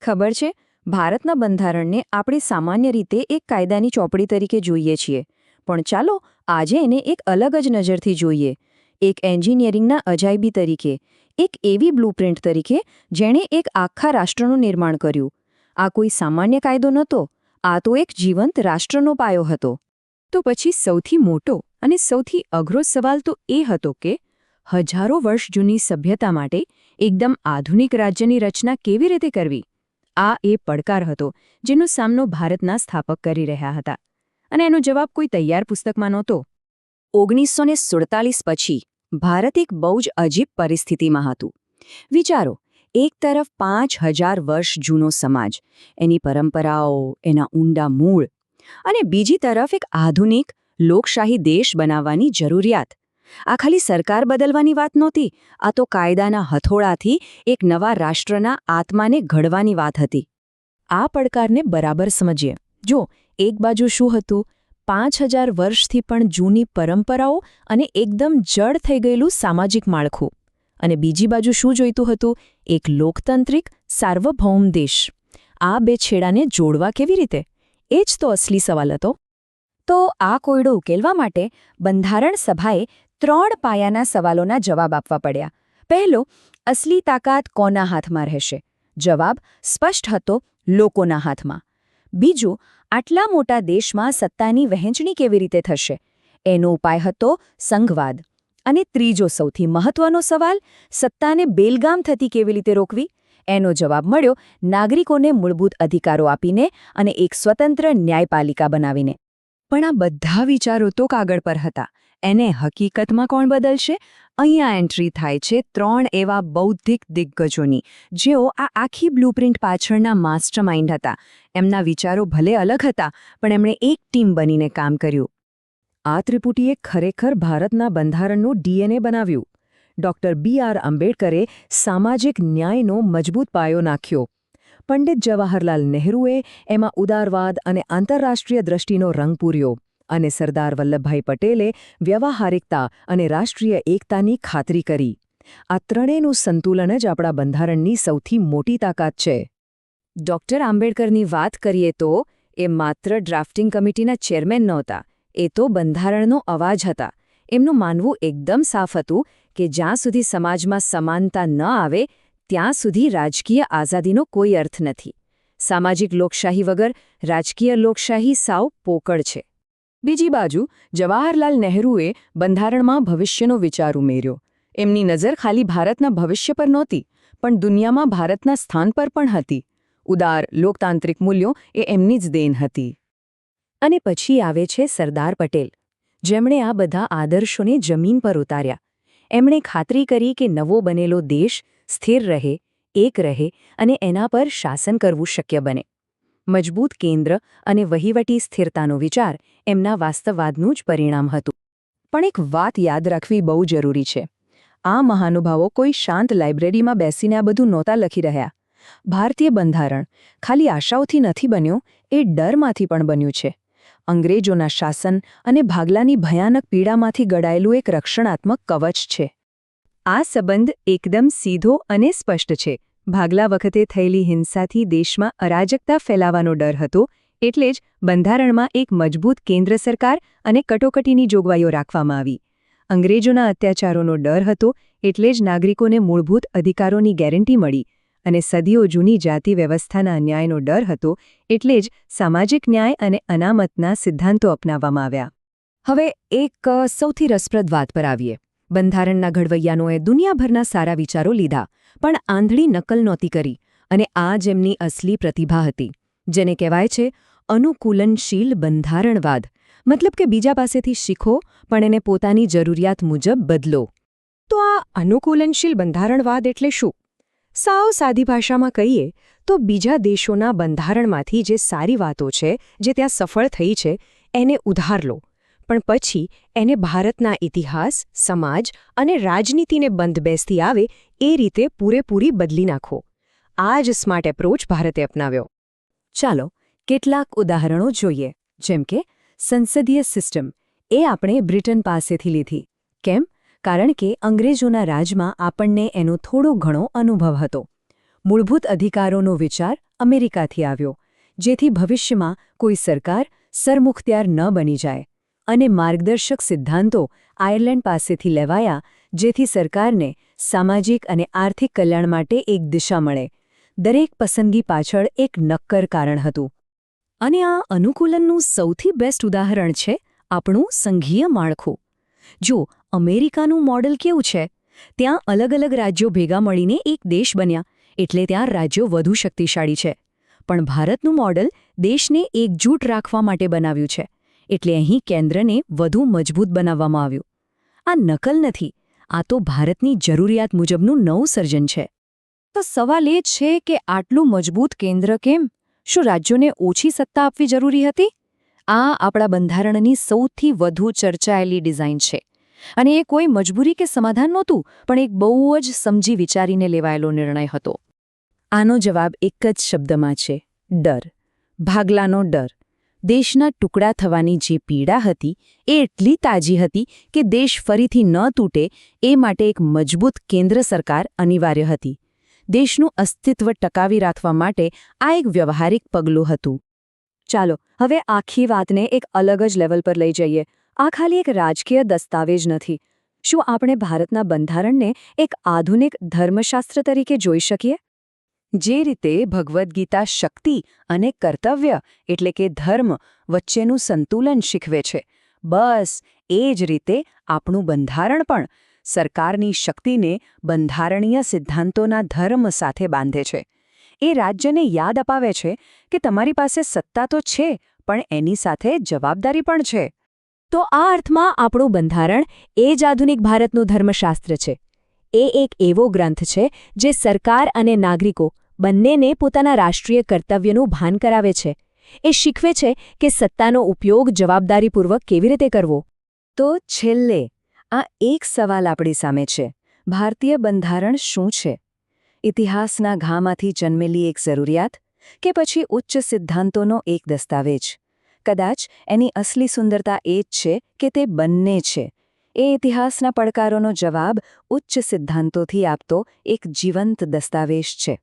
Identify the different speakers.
Speaker 1: ખબર છે, ભારતના બંધારણને આપણે સામાન્ય રીતે એક કાયદાની ચોપડી તરીકે જોઈએ છીએ, પણ ચાલો આજે એને એક અલગ જ નજરથી જોઈએ, એક એન્જિનિયરિંગના અજાયબી તરીકે, એક એવી બ્લુપ્રિન્ટ તરીકે જેણે એક આખા રાષ્ટ્રનું નિર્માણ કર્યું. આ કોઈ સામાન્ય કાયદો નહોતો, આ તો એક જીવંત રાષ્ટ્રનો પાયો હતો.
Speaker 2: તો પછી સૌથી મોટો અને સૌથી અઘરો સવાલ તો એ હતો કે હજારો વર્ષ જૂની સભ્યતા માટે એકદમ આધુનિક રાજ્યની રચના કેવી રીતે કરવી. આ એ પડકાર હતો જેનો સામનો ભારતના સ્થાપક કરી રહ્યા હતા, અને એનો જવાબ કોઈ તૈયાર પુસ્તકમાં નહોતો.
Speaker 1: 1947 પછી ભારત એક બહુ જ અજીબ પરિસ્થિતિમાં હતું. વિચારો, એક તરફ 5000 વર્ષ જૂનો સમાજ, એની પરંપરાઓ, એના ઊંડા મૂળ, અને બીજી તરફ એક આધુનિક લોકશાહી દેશ બનાવવાની જરૂરિયાત. આ ખાલી સરકાર બદલવાની વાત નહોતી, આ તો કાયદાના હથોડાથી એક નવા રાષ્ટ્રના આત્માને ઘડવાની વાત હતી.
Speaker 2: આ પડકારને બરાબર સમજીએ. જો એક બાજુ શું હતું, 5000 વર્ષથી પણ જૂની પરંપરાઓ અને એકદમ જડ થઈ ગયેલું સામાજિક માળખું, અને બીજી બાજુ શું જોઈતું હતું, એક લોકતાંત્રિક સાર્વભૌમ દેશ. આ બે છેડાને જોડવા કેવી રીતે? એ જ તો અસલી સવાલ હતો.
Speaker 1: તો આ કોયડો ઉકેલવા માટે બંધારણ સભાએ 3 પાયાના સવાલોના જવાબ આપવા પડ્યા. પહેલો, અસલી તાકાત કોના હાથમાં રહેશે? જવાબ સ્પષ્ટ હતો, લોકોના હાથમાં. બીજું, આટલા મોટા દેશમાં સત્તાની વહેંચણી કેવી રીતે થશે? એનો ઉપાય હતો સંઘવાદ. અને ત્રીજો સૌથી મહત્વનો સવાલ, સત્તાને બેલગામ થતી કેવી રીતે રોકવી? એનો જવાબ મળ્યો નાગરિકોને મૂળભૂત અધિકારો આપીને અને એક સ્વતંત્ર ન્યાયપાલિકા બનાવીને.
Speaker 2: પણ આ બધા વિચારો તો કાગળ પર હતા. એને હકીકતમાં કોણ બદલશે? અહીંયા એન્ટ્રી થાય છે 3 એવા બૌદ્ધિક દિગ્ગજોની, જેઓ આ આખી બ્લુપ્રિન્ટ પાછળના માસ્ટરમાઇન્ડ હતા. એમના વિચારો ભલે અલગ હતા, પણ એમણે એક ટીમ બનીને કામ કર્યું. આ ત્રિપુટીએ ખરેખર ભારતના બંધારણનું ડીએનએ બનાવ્યું. Doctor B.R. આંબેડકરે સામાજિક ન્યાયનો મજબૂત પાયો નાખ્યો. પંડિત જવાહરલાલ નહેરુએ એમાં ઉદારવાદ અને આંતરરાષ્ટ્રીય દ્રષ્ટિનો રંગ પૂર્યો, અને સરદાર વલ્લભભાઈ પટેલે વ્યવહારિકતા અને રાષ્ટ્રીય એકતાની ખાતરી કરી. આ ત્રણેયનું સંતુલન જ આપણા બંધારણની સૌથી મોટી તાકાત છે.
Speaker 1: ડૉક્ટર આંબેડકરની વાત કરીએ તો એ માત્ર ડ્રાફ્ટિંગ કમિટીના ચેરમેન નહોતા, એ તો બંધારણનો અવાજ હતા. એમનું માનવું એકદમ સાફ હતું કે જ્યાં સુધી સમાજમાં સમાનતા ન આવે ત્યાં સુધી રાજકીય આઝાદીનો કોઈ અર્થ નથી. સામાજિક લોકશાહી વગર રાજકીય લોકશાહી સાવ પોકળ છે.
Speaker 2: બીજી બાજુ જવાહરલાલ નહેરુએ બંધારણમાં ભવિષ્યનો વિચાર ઉમેર્યો. એમની નજર ખાલી ભારતના ભવિષ્ય પર નહોતી, પણ દુનિયામાં ભારતના સ્થાન પર પણ હતી. ઉદાર લોકતાંત્રિક મૂલ્યો એ એમની જ દેન હતી.
Speaker 1: અને પછી આવે છે સરદાર પટેલ, જેમણે આ બધા આદર્શોને જમીન પર ઉતાર્યા. એમણે ખાતરી કરી કે નવો બનેલો દેશ સ્થિર રહે, એક રહે અને એના પર શાસન કરવું શક્ય બને. મજબૂત કેન્દ્ર અને વહીવટી સ્થિરતાનો વિચાર એમના વાસ્તવવાદનું જ પરિણામ હતું.
Speaker 2: પણ એક વાત યાદ રાખવી બહુ જરૂરી છે. આ મહાનુભાવો કોઈ શાંત લાઇબ્રેરીમાં બેસીને આ બધું નહોતા લખી રહ્યા. ભારતીય બંધારણ ખાલી આશાઓથી નથી બન્યું, એ ડરમાંથી પણ બન્યું છે. અંગ્રેજોના શાસન અને ભાગલાની ભયાનક પીડામાંથી ઘડાયેલું એક રક્ષણાત્મક કવચ છે. આ સંબંધ એકદમ સીધો અને સ્પષ્ટ છે. ભાગલા વખતે થયેલી હિંસાથી દેશમાં અરાજકતા ફેલાવાનો ડર હતો, એટલે જ બંધારણમાં એક મજબૂત કેન્દ્ર સરકાર અને કટોકટીની જોગવાઈઓ રાખવામાં આવી. અંગ્રેજોના અત્યાચારોનો ડર હતો, એટલે જ નાગરિકોને મૂળભૂત અધિકારોની ગેરંટી મળી, અને સદીઓ જૂની જાતિ વ્યવસ્થાના અન્યાયનો ડર હતો, એટલે જ સામાજિક ન્યાય અને અનામતના સિદ્ધાંતો અપનાવવામાં આવ્યા. હવે એક સૌથી રસપ્રદ વાત પર આવીએ. બંધારણના ઘડવૈયાઓએ દુનિયાભરના સારા વિચારો લીધા, પણ આંધળી નકલ નહોતી કરી, અને આ જ એમની અસલી પ્રતિભા હતી, જેને કહેવાય છે અનુકૂલનશીલ બંધારણવાદ. મતલબ કે બીજા પાસેથી શીખો, પણ એને પોતાની જરૂરિયાત મુજબ બદલો. તો આ અનુકૂલનશીલ બંધારણવાદ એટલે શું? સાવ સાદી ભાષામાં કહીએ તો બીજા દેશોના બંધારણમાંથી જે સારી વાતો છે, જે ત્યાં સફળ થઈ છે, એને ઉધાર લો, પણ પછી એને ભારતના ઇતિહાસ, સમાજ અને રાજનીતિને બંધબેસતી આવે એ રીતે પૂરેપૂરી બદલી નાખો. આ જ સ્માર્ટ એપ્રોચ ભારતે અપનાવ્યો. ચાલો કેટલાક ઉદાહરણો જોઈએ. જેમ કે સંસદીય સિસ્ટમ, એ આપણે બ્રિટન પાસેથી લીધી. કેમ? કારણ કે અંગ્રેજોના રાજમાં આપણને એનો થોડો ઘણો અનુભવ હતો. મૂળભૂત અધિકારોનો વિચાર અમેરિકાથી આવ્યો, જેથી ભવિષ્યમાં કોઈ સરકાર સરમુખત્યાર ન બની જાય. અને માર્ગદર્શક સિદ્ધાંતો આયર્લેન્ડ પાસેથી લેવાયા, જેથી સરકારને સામાજિક અને આર્થિક કલ્યાણ માટે એક દિશા મળે. દરેક પસંદગી પાછળ એક નક્કર કારણ હતું. અને આ અનુકૂલનનું સૌથી બેસ્ટ ઉદાહરણ છે આપણું સંઘીય માળખું. જો અમેરિકાનું મોડલ કેવું છે, ત્યાં અલગ અલગ રાજ્યો ભેગા મળીને એક દેશ બન્યા, એટલે ત્યાં રાજ્યો વધુ શક્તિશાળી છે. પણ ભારતનું મોડલ દેશને એકજૂટ રાખવા માટે બનાવ્યું છે, એટલે અહીં કેન્દ્રને વધુ મજબૂત બનાવવામાં આવ્યું. આ નકલ નથી, આ તો ભારતની જરૂરિયાત મુજબનું નવું સર્જન છે.
Speaker 1: તો સવાલ એ છે કે આટલું મજબૂત કેન્દ્ર કેમ? શું રાજ્યોને ઓછી સત્તા આપવી જરૂરી હતી? આ આપણા બંધારણની સૌથી વધુ ચર્ચાયેલી ડિઝાઇન છે. અને એ કોઈ મજબૂરી કે સમાધાન નહોતું, પણ એક બહુ જ સમજી વિચારીને લેવાયેલો નિર્ણય હતો.
Speaker 2: આનો જવાબ એક જ શબ્દમાં છે: ડર. ભાગલાનો ડર. દેશના ટુકડા થવાની જે પીડા હતી એ એટલી તાજી હતી કે દેશ ફરીથી ન તૂટે એ માટે એક મજબૂત કેન્દ્ર સરકાર અનિવાર્ય હતી. દેશનું અસ્તિત્વ ટકાવી રાખવા માટે આ એક વ્યવહારિક પગલું હતું.
Speaker 1: ચાલો હવે આખી વાતને એક અલગ જ લેવલ પર લઈ જઈએ. આ ખાલી એક રાજકીય દસ્તાવેજ નથી. શું આપણે ભારતના બંધારણને એક આધુનિક ધર્મશાસ્ત્ર તરીકે જોઈ શકીએ?
Speaker 2: જે રીતે ભગવદ્ ગીતા શક્તિ અને કર્તવ્ય એટલે કે ધર્મ વચ્ચેનું સંતુલન શીખવે છે, બસ એ જ રીતે આપણું બંધારણ પણ સરકારની શક્તિને બંધારણીય સિદ્ધાંતોના ધર્મ સાથે બાંધે છે. એ રાજ્યને યાદ અપાવે છે કે તમારી પાસે સત્તા તો છે, પણ એની સાથે જવાબદારી પણ છે.
Speaker 1: તો આ અર્થમાં આપણું બંધારણ એ જ આધુનિક ભારતનું ધર્મશાસ્ત્ર છે. એ એક એવો ગ્રંથ છે જે સરકાર અને નાગરિકો બંનેને પોતાના રાષ્ટ્રીય કર્તવ્યનું ભાન કરાવે છે. એ શીખવે છે કે સત્તાનો ઉપયોગ જવાબદારીપૂર્વક કેવી રીતે કરવો.
Speaker 2: તો છેલ્લે આ એક સવાલ આપણી સામે છે: ભારતીય બંધારણ શું છે? ઇતિહાસના ઘામાંથી જન્મેલી એક જરૂરિયાત, કે પછી ઉચ્ચ સિદ્ધાંતોનો એક દસ્તાવેજ? કદાચ એની અસલી સુંદરતા એ જ છે કે તે બંને છે. એ ઇતિહાસના પડકારોનો જવાબ ઉચ્ચ સિદ્ધાંતોથી આપતો એક જીવંત દસ્તાવેજ છે.